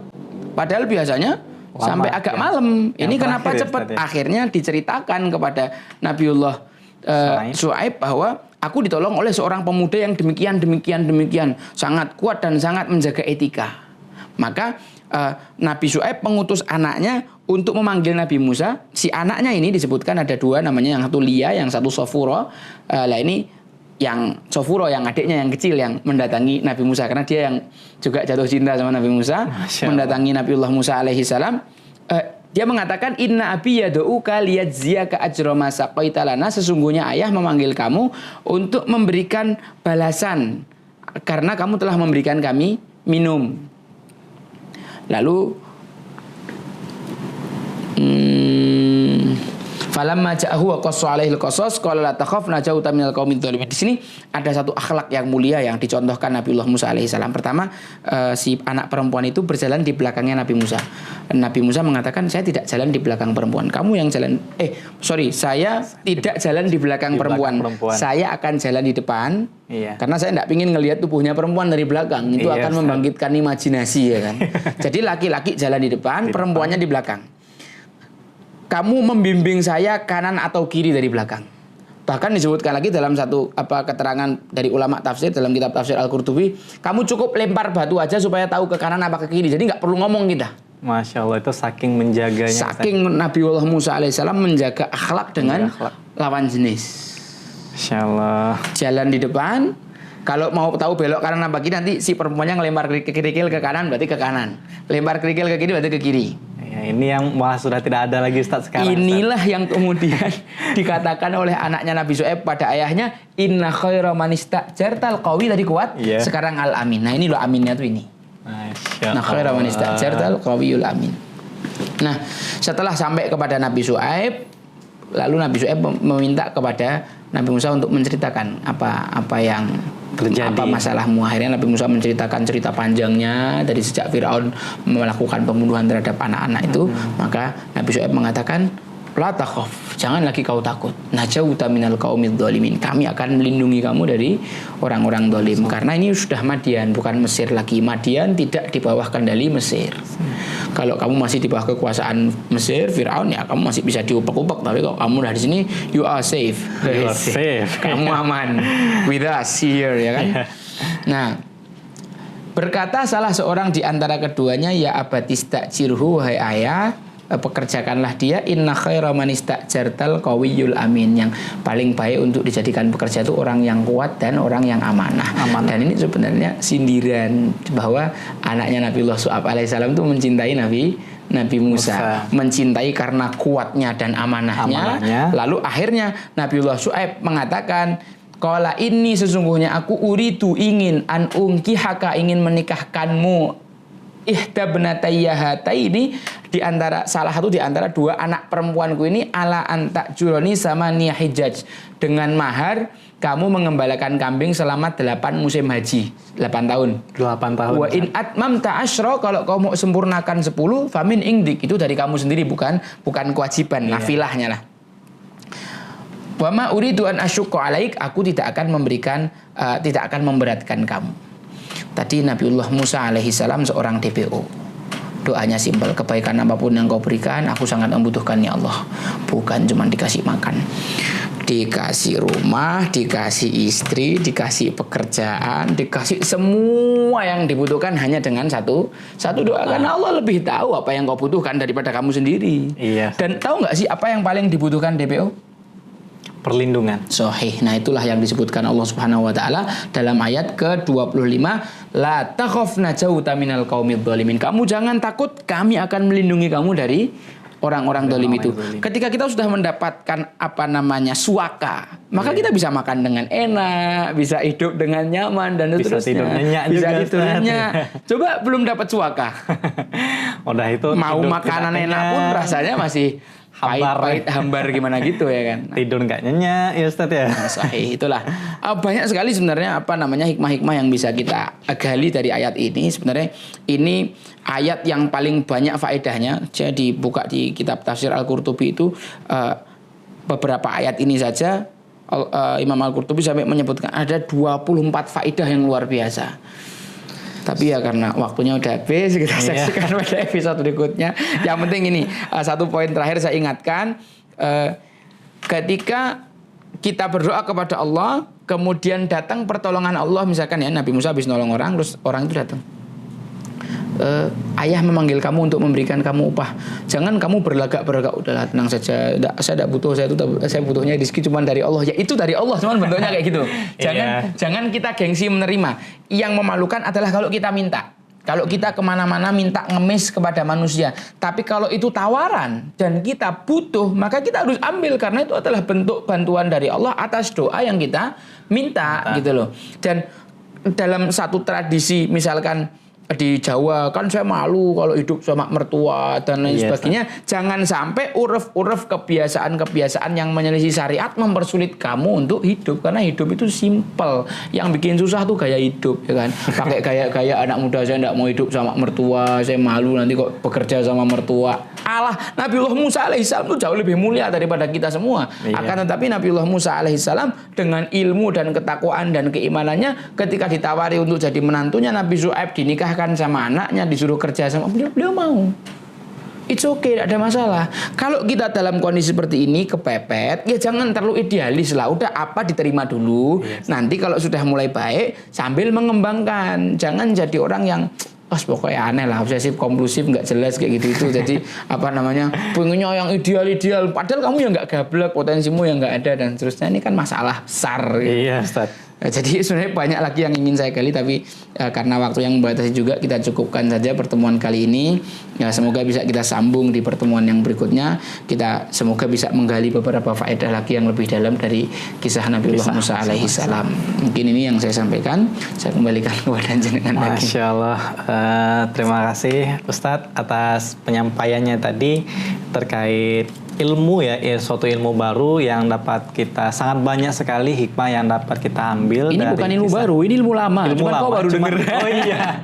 padahal biasanya sampai agak malam. Ini kenapa cepet? Akhirnya diceritakan kepada Nabiullah Syuaib bahwa aku ditolong oleh seorang pemuda yang demikian, sangat kuat dan sangat menjaga etika. Maka Nabi Syuaib mengutus anaknya untuk memanggil Nabi Musa. Si anaknya ini disebutkan ada dua, namanya yang satu Lia, yang satu Sofuro. Lah ini yang Sofuro, yang adiknya yang kecil yang mendatangi Nabi Musa, karena dia yang juga jatuh cinta sama Nabi Musa. Mendatangi Nabiullah Musa alaihi salam. Dia mengatakan, inna abi yad'uka liyajziyaka ajra ma saqaita lana. Sesungguhnya ayah memanggil kamu untuk memberikan balasan karena kamu telah memberikan kami minum. Lalu falamma ja'ahu wa qassa 'alaihi al-qasas qala la takhaf najauta minal qaumidz dzalimin. Di sini ada satu akhlak yang mulia yang dicontohkan Nabiullah Musa alaihi salam. Pertama, si anak perempuan itu berjalan di belakangnya Nabi Musa. Nabi Musa mengatakan, saya tidak jalan di belakang perempuan. Kamu yang jalan saya tidak jalan di belakang perempuan. Saya akan jalan di depan. Iya. Karena saya tidak ingin ngelihat tubuhnya perempuan dari belakang. Itu akan membangkitkan imajinasi, ya kan. Jadi laki-laki jalan di depan, perempuannya di belakang. Kamu membimbing saya kanan atau kiri dari belakang. Bahkan disebutkan lagi dalam satu keterangan dari ulama tafsir dalam kitab tafsir Al-Qurtubi, kamu cukup lempar batu aja supaya tahu ke kanan apa ke kiri. Jadi nggak perlu ngomong kita. Masya Allah, itu saking menjaganya. Saking Nabiullah Musa alaihissalam menjaga akhlak dengan lawan jenis. Masya Allah. Jalan di depan. Kalau mau tahu belok kanan apa kiri, nanti si perempuannya ngelempar kerikil ke kanan, berarti ke kanan. Lempar kerikil ke kiri, berarti ke kiri. Ya, ini yang malah sudah tidak ada lagi Ustaz sekarang. Inilah Ustaz yang kemudian dikatakan oleh anaknya Nabi Syuaib pada ayahnya, inna khaira man istajartal qawi, tadi kuat. Sekarang al-amin. Nah ini loh aminnya tuh ini. Nah khaira man istajartal qawiyul amin. Nah setelah sampai kepada Nabi Syuaib, lalu Nabi Syuaib meminta kepada Nabi Musa untuk menceritakan apa yang terjadi, apa masalahmu. Akhirnya Nabi Musa menceritakan cerita panjangnya dari sejak Firaun melakukan pembunuhan terhadap anak-anak itu. Maka Nabi Syuaib mengatakan, la takhaf, jangan lagi kau takut. Najauta minal qaumidz dzalimin, kami akan melindungi kamu dari orang-orang zalim. Karena ini sudah Madian, bukan Mesir lagi. Madian tidak di bawah kendali Mesir. Kalau kamu masih di bawah kekuasaan Mesir, Firaun, ya kamu masih bisa diupak-upak. Tapi kalau kamu udah di sini, you are safe. You are safe. Kamu aman with us here, ya kan? Nah, berkata salah seorang di antara keduanya, ya abatis ta'jirhu, wahai ayah, pekerjakanlah dia, inna khaira man istajartal qawiyul amin. Yang paling baik untuk dijadikan pekerja itu orang yang kuat dan orang yang amanah. Dan ini sebenarnya sindiran bahwa anaknya Nabiullah Syu'aib alaihissalam itu mencintai Nabi Musa, mencintai karena kuatnya dan amanahnya. Lalu akhirnya Nabiullah Syu'aib mengatakan, qala inni, sesungguhnya aku uridu, ingin, an unkihaka, ingin menikahkanmu, ihtabnatayya hataini, di antara salah satu di antara dua anak perempuanku ini, ala anta juroni sama hijaj, dengan mahar kamu mengembalakan kambing selama 8 musim haji, 8 tahun. 8 tahun. Wa in atmamta asyra, kalau kau mau sempurnakan 10, famin ingdik, itu dari kamu sendiri, bukan kewajiban, nafilahnya lah. Wa ma uridu an asyukka alaik, aku tidak akan memberatkan kamu. Tadi Nabiullah Musa alaihissalam seorang DPO. Doanya simpel, kebaikan apapun yang kau berikan, aku sangat membutuhkan ya Allah. Bukan cuma dikasih makan, dikasih rumah, dikasih istri, dikasih pekerjaan, dikasih semua yang dibutuhkan hanya dengan satu doa. Karena Allah lebih tahu apa yang kau butuhkan daripada kamu sendiri. Iya. Dan tahu nggak sih apa yang paling dibutuhkan DPO? Perlindungan. Sahih. Nah, itulah yang disebutkan Allah Subhanahu wa taala dalam ayat ke-25, la takhaf najauta minal qaumidz zalimin. Kamu jangan takut, kami akan melindungi kamu dari orang-orang zalim itu. Ketika kita sudah mendapatkan suaka, maka kita bisa makan dengan enak, bisa hidup dengan nyaman dan bisa seterusnya. Bisa tidur nyenyak. Coba belum dapat suaka. Udah itu mau makanan enak pun rasanya masih pahit hambar gimana gitu ya kan. Tidur nggak nyenyak ya Ustaz ya. Sahih, itulah. Banyak sekali sebenarnya hikmah-hikmah yang bisa kita gali dari ayat ini. Sebenarnya ini ayat yang paling banyak faedahnya. Jadi buka di kitab tafsir Al-Qurtubi itu beberapa ayat ini saja Imam Al-Qurtubi sampai menyebutkan ada 24 faedah yang luar biasa. Tapi ya karena waktunya udah habis, kita saksikan pada episode berikutnya. Yang penting ini, satu poin terakhir saya ingatkan, ketika kita berdoa kepada Allah, kemudian datang pertolongan Allah, misalkan ya Nabi Musa habis nolong orang, terus orang itu datang, ayah memanggil kamu untuk memberikan kamu upah, jangan kamu berlagak-berlagak, udahlah tenang saja, saya tidak butuh, saya butuhnya rezeki cuma dari Allah. Ya itu dari Allah, cuman bentuknya kayak gitu. Jangan kita gengsi menerima. Yang memalukan adalah kalau kita minta. Kalau kita kemana-mana minta ngemis kepada manusia, tapi kalau itu tawaran dan kita butuh, maka kita harus ambil, karena itu adalah bentuk bantuan dari Allah atas doa yang kita minta gitu loh. Dan dalam satu tradisi, misalkan di Jawa kan saya malu kalau hidup sama mertua dan lain sebagainya. Jangan sampai uruf-uruf kebiasaan-kebiasaan yang menyelisih syariat mempersulit kamu untuk hidup, karena hidup itu simpel. Yang bikin susah tuh gaya hidup, ya kan. Pakai gaya-gaya anak muda, saya tidak mau hidup sama mertua, saya malu nanti kok bekerja sama mertua. Allah, Nabiullah Musa alaihissalam itu jauh lebih mulia daripada kita semua. Akan tetapi Nabiullah Musa alaihissalam dengan ilmu dan ketakwaan dan keimanannya, ketika ditawari untuk jadi menantunya Nabi Syu'aib, dinikahkan sama anaknya, disuruh kerja sama beliau mau. It's okay, tidak ada masalah. Kalau kita dalam kondisi seperti ini kepepet, ya jangan terlalu idealis lah. Udah apa diterima dulu. Nanti kalau sudah mulai baik, sambil mengembangkan. Jangan jadi orang yang pokoknya aneh lah, obsesif kompulsif, nggak jelas kayak gitu itu. Jadi pengennya yang ideal, padahal kamu yang nggak gablek, potensimu yang nggak ada dan seterusnya. Ini kan masalah besar. Iya, Ustaz. Jadi sebenarnya banyak lagi yang ingin saya gali, tapi karena waktu yang membatasi juga, kita cukupkan saja pertemuan kali ini. Ya, semoga bisa kita sambung di pertemuan yang berikutnya. Kita semoga bisa menggali beberapa faedah lagi yang lebih dalam dari kisah Nabiullah Musa alaihissalam. Mungkin ini yang saya sampaikan. Saya kembalikan kepada jenengan lagi. Masya Allah. Terima kasih Ustadz atas penyampaiannya tadi terkait ilmu ya, suatu ilmu baru yang dapat kita, sangat banyak sekali hikmah yang dapat kita ambil. Ini bukan ilmu baru, ini ilmu lama. Ilmu lama. Kau baru dengar. Oh iya.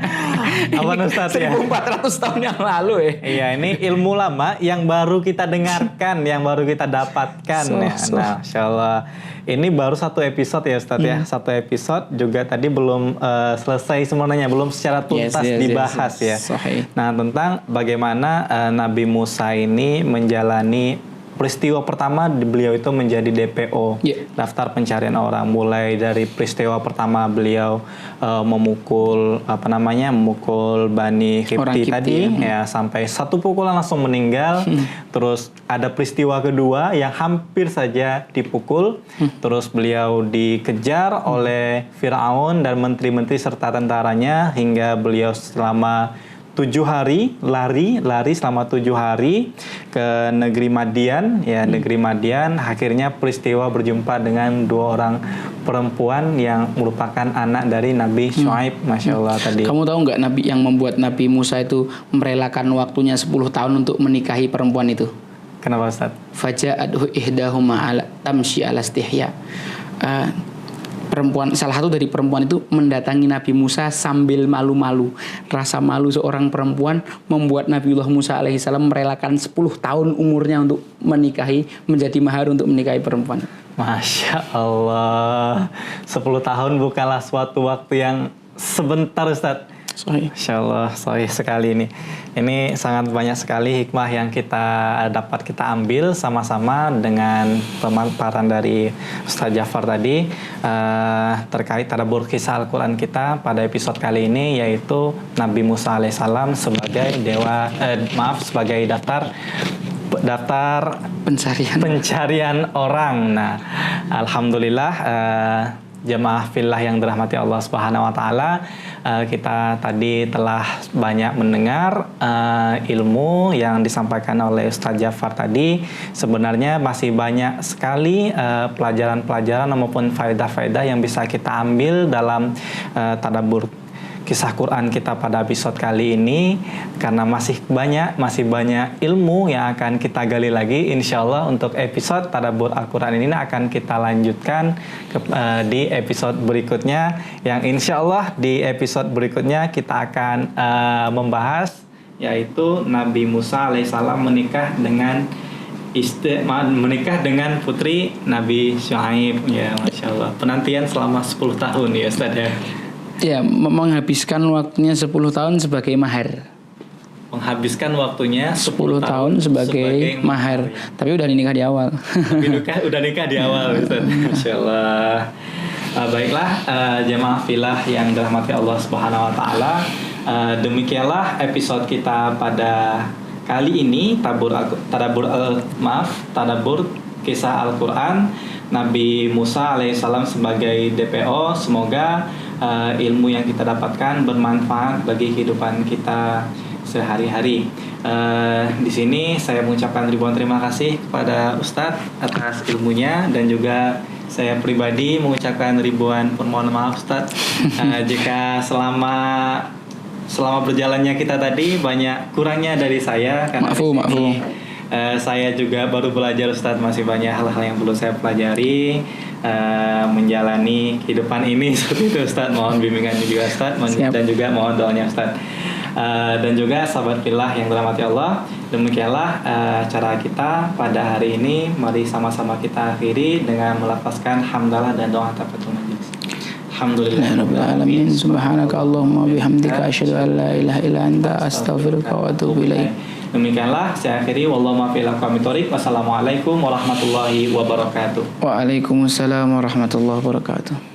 Apa Ustaz ya? 1400 tahun yang lalu ya. Iya, ini ilmu lama yang baru kita dengarkan, yang baru kita dapatkan ya. Nah, Masya Allah. Ini baru satu episode ya Ustaz ya. Satu episode juga tadi belum selesai semuanya, belum secara tuntas dibahas ya. Sahih. Nah, tentang bagaimana Nabi Musa ini menjalani peristiwa pertama beliau itu menjadi DPO, Yeah. daftar pencarian orang. Mulai dari peristiwa pertama beliau memukul Bani Orang Qibti Qibti, tadi ya, sampai satu pukulan langsung meninggal. Terus ada peristiwa kedua yang hampir saja dipukul. Terus beliau dikejar oleh Firaun dan menteri-menteri serta tentaranya hingga beliau selama 7 hari lari selama 7 hari ke negeri Madian ya, negeri Madian. Akhirnya peristiwa berjumpa dengan 2 orang perempuan yang merupakan anak dari Nabi Syuaib. Masya Allah tadi. Kamu tahu nggak Nabi yang membuat Nabi Musa itu merelakan waktunya 10 tahun untuk menikahi perempuan itu? Kenapa Ustaz? Faja'adhu ihdahuma ala tamshi ala istihya. Salah satu dari perempuan itu mendatangi Nabi Musa sambil malu-malu. Rasa malu seorang perempuan membuat Nabiullah Musa alaihissalam merelakan 10 tahun umurnya untuk menikahi, menjadi mahar untuk menikahi perempuan. Masya Allah, 10 tahun bukanlah suatu waktu yang sebentar Ustaz. Sahih. Masya Allah, sahih sekali ini. Ini sangat banyak sekali hikmah yang dapat kita ambil sama-sama dengan pemaparan dari Ustaz Ja'far tadi terkait tadabbur kisah Al-Quran kita pada episode kali ini, yaitu Nabi Musa alaihissalam sebagai sebagai daftar pencarian orang. Nah, alhamdulillah jemaah fillah yang dirahmati Allah Subhanahu wa taala, kita tadi telah banyak mendengar ilmu yang disampaikan oleh Ustaz Ja'far tadi. Sebenarnya masih banyak sekali pelajaran-pelajaran maupun faedah-faedah yang bisa kita ambil dalam tadabbur kisah Quran kita pada episode kali ini, karena masih banyak ilmu yang akan kita gali lagi. Insya Allah untuk episode tadabbur Al-Quran ini akan kita lanjutkan di episode berikutnya, yang insya Allah di episode berikutnya kita akan membahas, yaitu Nabi Musa alaihissalam menikah dengan putri Nabi Syuaib. Ya, Masya Allah, penantian selama 10 tahun ya Ustaz ya. Ya, menghabiskan waktunya 10 tahun sebagai mahar. Menghabiskan waktunya 10 tahun sebagai mahar. Tapi udah nikah di awal. Udah nikah di awal, Ustaz. Masya Allah. Baiklah, jemaah fillah yang dirahmati Allah Subhanahu wa taala. Demikianlah episode kita pada kali ini, tadabbur kisah Al-Quran Nabi Musa alaihissalam sebagai DPO. Semoga ilmu yang kita dapatkan bermanfaat bagi kehidupan kita sehari-hari. Di sini saya mengucapkan ribuan terima kasih kepada Ustadz atas ilmunya, dan juga saya pribadi mengucapkan ribuan permohonan maaf Ustadz jika selama berjalannya kita tadi banyak kurangnya dari saya, karena maaf. Saya juga baru belajar Ustadz, masih banyak hal-hal yang perlu saya pelajari menjalani kehidupan ini seperti itu Ustadz. Mohon bimbingannya juga Ustadz, dan juga mohon doanya Ustadz. Dan juga sahabat fillah yang dirahmati Allah, demikianlah cara kita pada hari ini. Mari sama-sama kita akhiri dengan melafazkan hamdalah dan doa tafatul majlis. Alhamdulillahirabbil alamin, subhanaka Allahumma bihamdika asyhadu an la ilaha illa anta astaghfiruka wa atubu ilaik. Demikianlah saya akhiri, wallahu muwaffiq ila aqwamit thoriq. Wassalamualaikum warahmatullahi wabarakatuh. Waalaikumsalam warahmatullahi wabarakatuh.